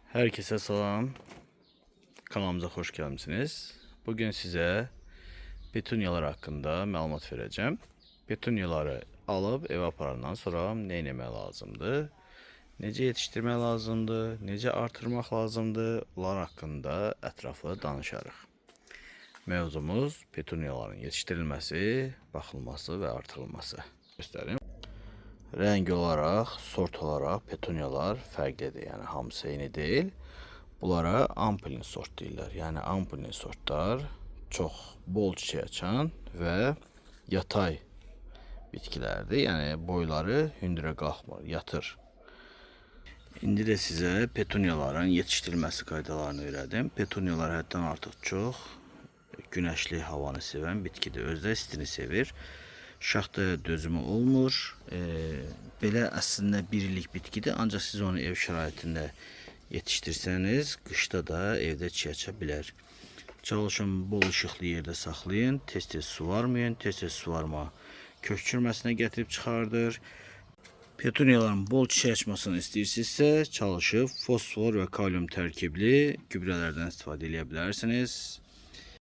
Herkese salam. Kanalımıza hoş gelmişsiniz. Bugün size petunyalar hakkında məlumat vereceğim. Petunyaları alıp eve aparandan sonra ne etmək lazımdır? Necə yetiştirmək lazımdır? Necə artırmaq lazımdır? Bunlar hakkında ətraflı danışarıq. Mövzumuz petunyaların yetiştirilməsi, baxılması və artırılması. Göstərim. Renk olarak, sort olarak petunyalar fərqlidir. Yəni hamısı eyni deyil. Bunlara ampulin sort deyirlər. Yəni ampulin sortlar çox bol çiçək açan və yatay bitkilərdir. Yəni boyları hündürə qalxmır, yatır. İndi də sizə petunyaların yetişdirilməsi qaydalarını öyrədim. Petunyalar həddən artıq çox günəşli havanı sevən bitkidir. Özdə istini sevir. Şaxtaya dözümü olmur. Belə əslində bir illik bitkidir. Ancaq siz onu ev şəraitində yetiştirsəniz, qışda da evdə çiğ aça bilər. Çalışın bol işıqlı yerdə saxlayın. Tez-tez suvarmayın. Tez-tez suvarma kök çürməsinə gətirib çıxardır. Petunyaların bol çiçək açmasını istəyirsinizsə, çalışıb fosfor və kalium tərkibli gübrələrdən istifadə edə bilərsiniz.